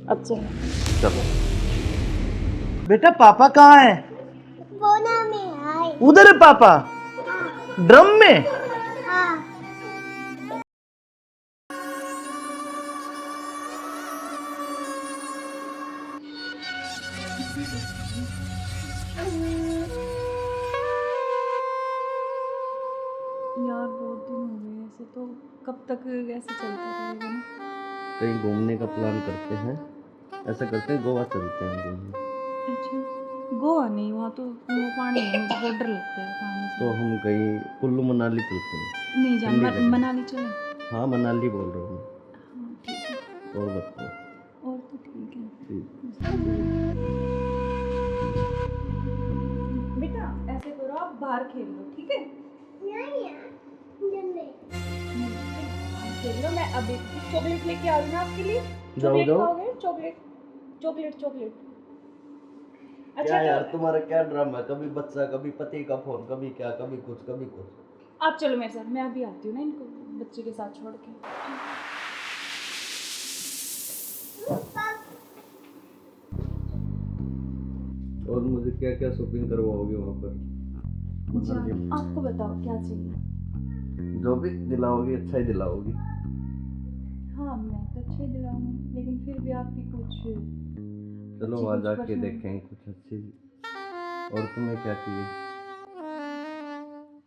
अब चलो। चलो बेटा, पापा कहाँ है? बोना में आए। उधर है पापा? ड्रम में? हाँ। यार बहुत दिन हो गए ऐसे, तो कब तक ऐसे चलता रहेगा ना। कहीं घूमने का प्लान करते हैं। ऐसा करते हैं, गोवा चलते हैं घूमने। अच्छा, गोवा नहीं, वहाँ तो वो पानी है, मुझे बहुत डर लगता है पानी से। तो हम कहीं कुल्लू मनाली चलते हैं। नहीं जान, ठंडी जगह। मनाली चले। हाँ, मनाली बोल रहा हूँ मैं। हाँ ठीक है। और बताओ। और तो ठीक है। ठीक। बेटा ऐसे करो, आप बाहर खेल लो, ठीक है? नहीं यार, जल्दी। खेल लो, मैं अभी चॉकलेट लेके आ रही हूँ आपके लिए। जाओ चॉकलेट जाओ। खाओगे? Chocolate chocolate chocolate. अच्छा क्या यार, तो तुम्हारा क्या ड्रामा है? कभी बच्चा, कभी पति का फोन, कभी क्या, कभी कुछ, कभी कुछ। आप चलो मेरे साथ, मैं अभी आती हूँ ना इनको बच्चे के साथ छोड़ के। और मुझे क्या क्या शॉपिंग करवाओगे वहाँ पर? जान, आपको बताओ क्या चाहिए? जो भी दिलाओगी अच्छा ही दिलाओगी। हाँ मैं तो अच्छे दिलाऊंगी, लेकिन फिर भी आपकी कुछ चलो अच्छी वहाँ कुछ जाके पसंद। देखेंगे कुछ अच्छी। और तुम्हें क्या चाहिए?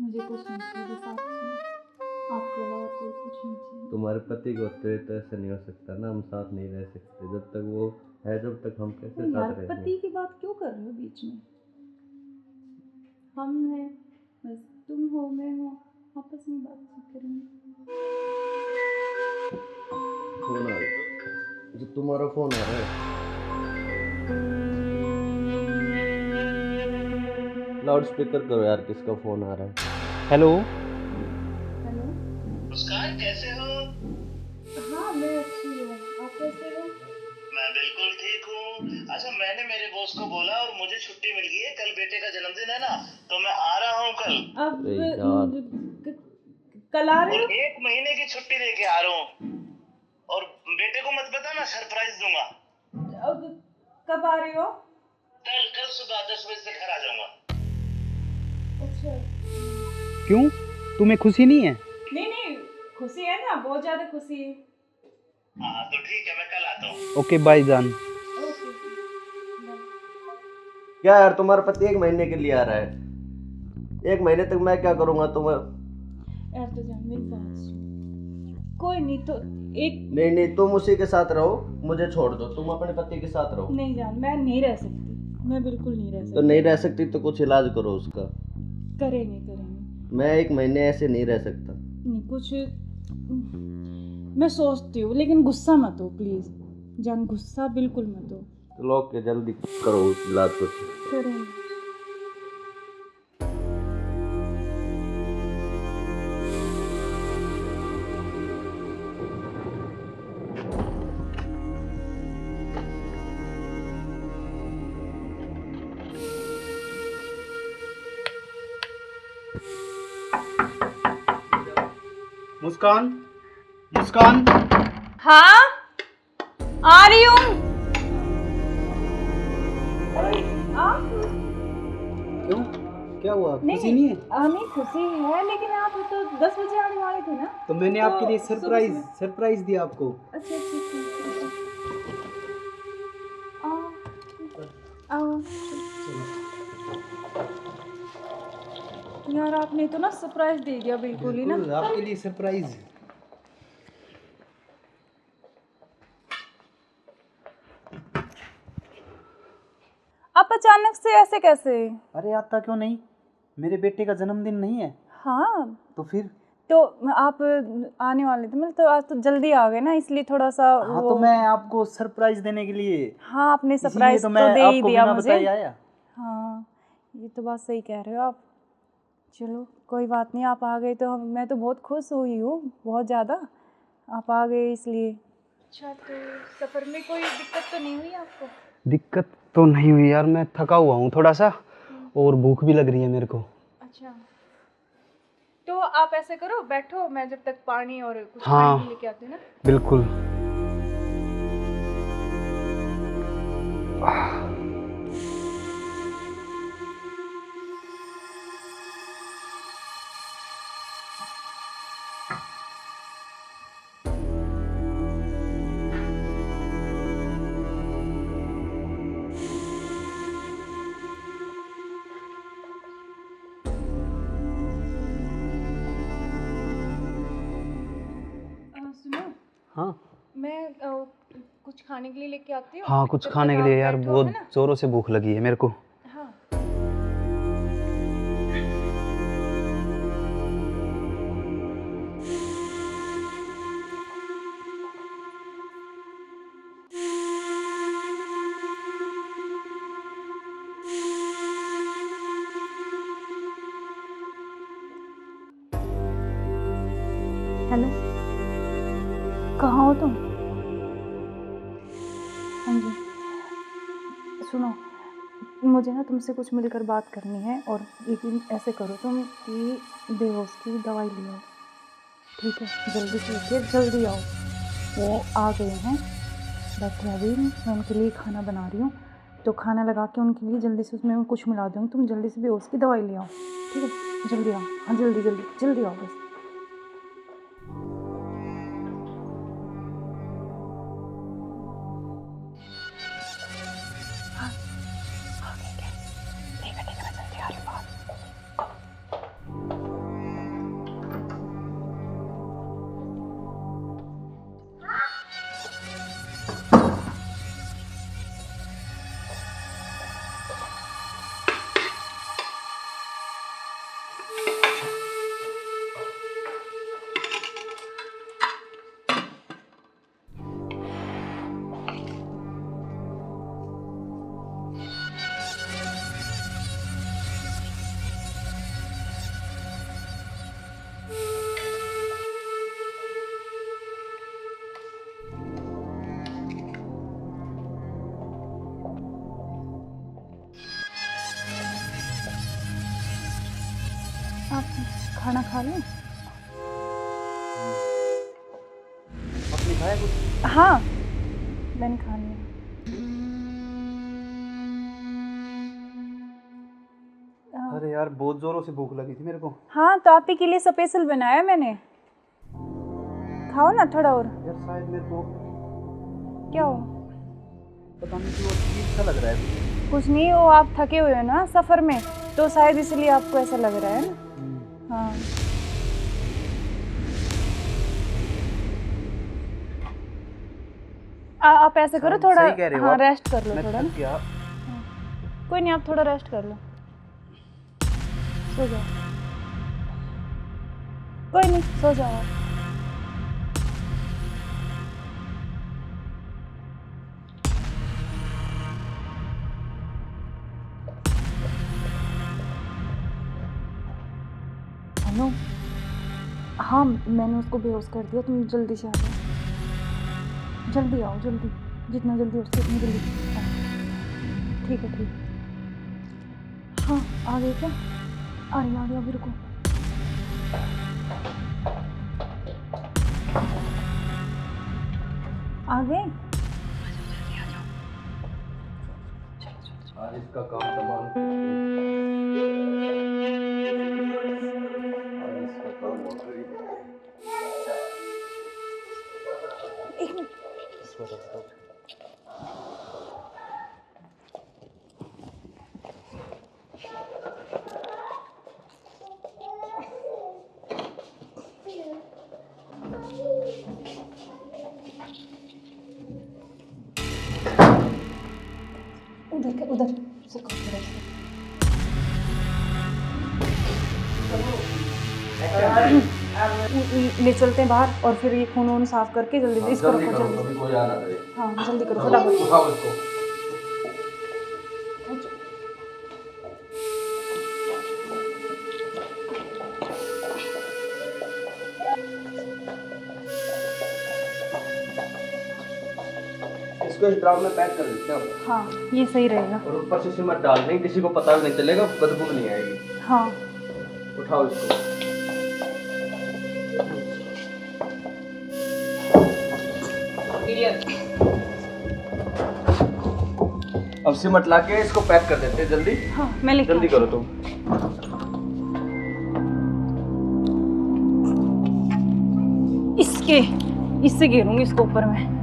मुझे कुछ नहीं चाहिए, बस आप चाहिए। आपके अलावा कोई कुछ नहीं चाहिए। तुम्हारे पति को होते हुए तो ऐसा नहीं हो सकता ना, हम साथ नहीं रह सकते। जब तक वो है, जब तक हम कैसे यार साथ रहेंगे? पति की बात क्यों कर रहे हो बीच में? हम हैं, बस तुम हो, मैं हूँ, आपस में बातचीत करेंगे। फोन आ रहा, जो तुम्हारा फोन आ रहा है। लाउड स्पीकर करो यार, किसका फोन आ रहा है? हेलो। हेलो। मुस्कान, कैसे हो? हाँ मैं अच्छी हूँ, आप कैसे हो? मैं बिल्कुल ठीक हूँ। अच्छा, मैंने मेरे बॉस को बोला और मुझे छुट्टी मिल गई है। कल बेटे का जन्मदिन है ना, तो मैं आ रहा हूँ कल। अब अरे यार, कल आ रहे और हो? 1 महीने की छुट्टी लेके आ रहा हूँ। और बेटे को मत बताना, सरप्राइज दूंगा। अब कब आ रहे हो? कल कल सुबह 10 बजे से घर आ जाऊंगा। अच्छा। क्यों, तुम्हें खुशी नहीं है? नहीं नहीं, खुशी है ना, बहुत ज्यादा खुशी है। हाँ तो ठीक है, मैं कल आता हूँ। ओके बाय जान। ओके। क्या यार, तुम्हारा पति 1 महीने के लिए आ रहा है? 1 महीने तक मैं क्या करूँगा तुम्हें? यार तो जान मेरी बात सुन, कोई नहीं तो एक। नहीं नहीं, तुम उसी के साथ रहो, मुझे छोड़ दो। तुम अपने पति के साथ रहो। नहीं जान, मैं नहीं रह सकती, मैं बिल्कुल नहीं रह तो सकती। नहीं रह सकती तो कुछ इलाज करो उसका। करेंगे करेंगे। मैं 1 महीने ऐसे नहीं रह सकता। नहीं कुछ मैं सोचती हूँ, लेकिन गुस्सा मत हो प्लीज जान, गुस्सा बिल्कुल मत हो। चलो ओके, जल्दी करो इलाज कुछ। करेंगे। मुस्कान, मुस्कान। हाँ आ रही हूँ। क्यों, क्या हुआ? खुशी नहीं है? नहीं खुशी है, लेकिन आप तो 10 बजे आने वाले थे ना। तो मैंने आपके लिए सरप्राइज दिया आपको। अच्छा ठीक है। आओ। यार आपने तो ना सरप्राइज दे दिया बिल्कुल ही ना। बिल्कुल आपके लिए सरप्राइज। आप अचानक से ऐसे कैसे? अरे आता क्यों नहीं, मेरे बेटे का जन्मदिन नहीं है? हाँ तो फिर? तो आप आने वाले थे, मतलब तो आज तो जल्दी आ गए ना, इसलिए थोड़ा सा हाँ तो मैं आपको सरप्राइज देने के लिए, हाँ आपने इसीलिए सरप्राइज तो तो मैं दे ही आपको दिया बिना मुझे। बताए आया। हाँ ये तो बात सही कह रहे हो आप। चलो कोई बात नहीं, आप आ गए तो मैं तो बहुत खुश हुई हूँ, बहुत ज़्यादा। आप आ गए इसलिए। अच्छा तो सफ़र में कोई दिक्कत तो नहीं हुई आपको? दिक्कत तो नहीं हुई यार, मैं थका हुआ हूँ थोड़ा सा, और भूख भी लग रही है मेरे को। अच्छा तो आप ऐसे करो, बैठो, मैं जब तक पानी और कुछ हाँ। खाने लेके आती हूँ ना। बिल्कुल। सुनो, हाँ मैं कुछ खाने के लिए लेके आती हूँ। हाँ, कुछ जब खाने तक के लिए आप यार बैठो, बहुत है ना? जोरों से भूख लगी है मेरे को। हाँ। हेलो, कहाँ हो तुम? हाँ जी, सुनो, मुझे ना तुमसे कुछ मिलकर बात करनी है। और लेकिन ऐसे करो तुम कि बेहोश की दवाई ले आओ, ठीक है? जल्दी से उठिए, जल्दी आओ। वो आ गए हैं, बैठे अभी, मैं उनके लिए खाना बना रही हूँ। तो खाना लगा के उनके लिए जल्दी से उसमें कुछ मिला दूँगी, तुम जल्दी से बेहोश की दवाई ले आओ, ठीक है? जल्दी आओ, हाँ जल्दी जल्दी जल्दी आओ बस। आप खाना खा लें? आपने खाया कुछ? हाँ, मैंने खा लिया। अरे यार बहुत जोरों से भूख लगी थी मेरे को। हाँ, तो आप ही के लिए स्पेशल बनाया मैंने, खाओ ना थोड़ा और। यार शायद मेरे को क्या हो? पता नहीं क्यों अजीब सा लग रहा है। कुछ नहीं, वो आप थके हुए हो ना सफ़र में, तो शायद इसलिए आपको ऐसा लग रहा है ना। हाँ, आप ऐसे करो, सही थोड़ा कह रहे हो हाँ आप। रेस्ट कर लो मैं थोड़ा थक ना। गया। कोई नहीं, आप थोड़ा रेस्ट कर लो, सो जाओ। कोई नहीं, सो जाओ आप। हेलो, हाँ मैंने उसको बेहोश कर दिया, तुम जल्दी से आ जाओ, जल्दी आओ, जल्दी, जितना जल्दी हो सके उतनी जल्दी आओ। ठीक है, ठीक है। हाँ, आ गए क्या? आ रही अभी, रुको। आ गए? आज इसका काम तमाम। आज इसका काम होता ही नहीं। एक मिनट। इसको रख दो। उधर से ले चलते हैं बाहर, और फिर ये खून वून साफ करके जल्दी से इसको रखो, जल्दी। अभी कोई आ ना करे। हाँ जल्दी करो फटाफट। उठाओ इसको। इसको इस ड्राम में पैक कर देते हैं। हाँ ये सही रहेगा। और ऊपर से सिमट डाल देंगे, किसी को पता भी नहीं चलेगा, बदबू नहीं आएगी। हाँ उठाओ इसको। अब सिमट ला के इसको पैक कर देते हैं जल्दी। हाँ मैं लेके जल्दी करो तुम। इससे गिरूंगी इसको ऊपर में।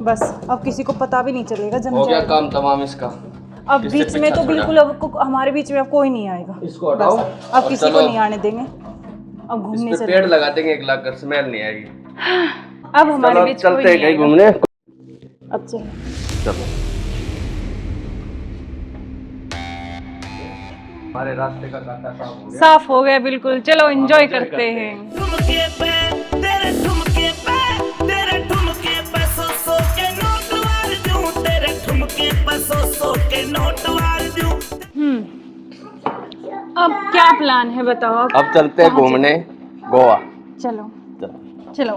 बस अब किसी को पता भी नहीं चलेगा, जम हो गया जाएगा। काम तमाम इसका। अब इससे बीच में पीछा तो छोड़ा। बिल्कुल अब हमारे बीच में अब कोई नहीं आएगा। इसको हटाओ बस, अब और किसी को चलो। नहीं आने देंगे। अब घूमने इस पे चले। पेड़ लगा देंगे 1 लाख कर, स्मेल नहीं आएगी। अब हमारे चलो बीच कोई चलते हैं नहीं कहीं आएगा। घूमने। अब चलो। चलो हमारे रास्ते का कांटा साफ हो गया। साफ हो गया बिल्कुल। चलो एंजॉय करते हैं। ठुमके पे तेरे ठुमके पे तेरे ठुमके पे सौ के नोट वार दूं, तेरे ठुमके पे सौ के नोट वार दूं। अब क्या प्लान है बताओ? अब चलते हैं घूमने गोवा। चलो चलो। चलो।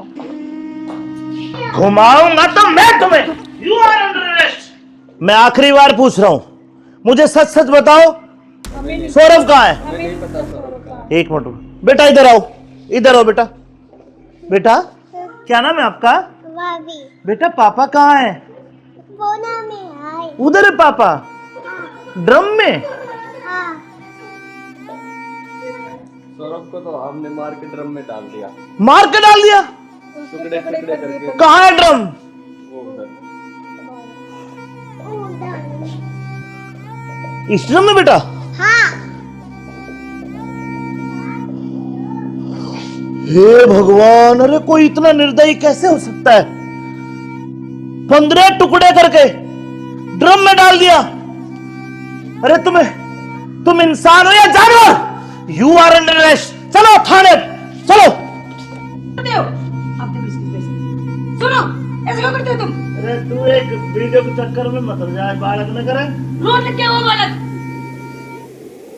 घुमाऊंगा तो मैं तुम्हें। You are under arrest. मैं आखिरी बार पूछ रहा हूँ, मुझे सच सच बताओ, सौरभ कहाँ है? एक मिनट बेटा, इधर आओ, इधर आओ बेटा। बेटा क्या नाम है आपका? भाभी बेटा पापा कहाँ है? बोना में आए। उधर है पापा, ड्रम में। हाँ सौरभ को तो हमने मार के ड्रम में डाल दिया, मार के डाल दिया। टुकड़े टुकड़े करके। कहाँ है ड्रम? वो उधर। इस ड्रम में बेटा? हाँ हे भगवान, अरे कोई इतना निर्दयी कैसे हो सकता है? 15 टुकड़े करके ड्रम में डाल दिया। अरे तुम इंसान हो या जानवर? You are under arrest. चलो थाने, चलो। सुनो, ऐसे क्यों करते हो तुम? अरे तू एक वीडियो के चक्कर में मत जाए, बालक न करे। रोड लग गया वो बालक।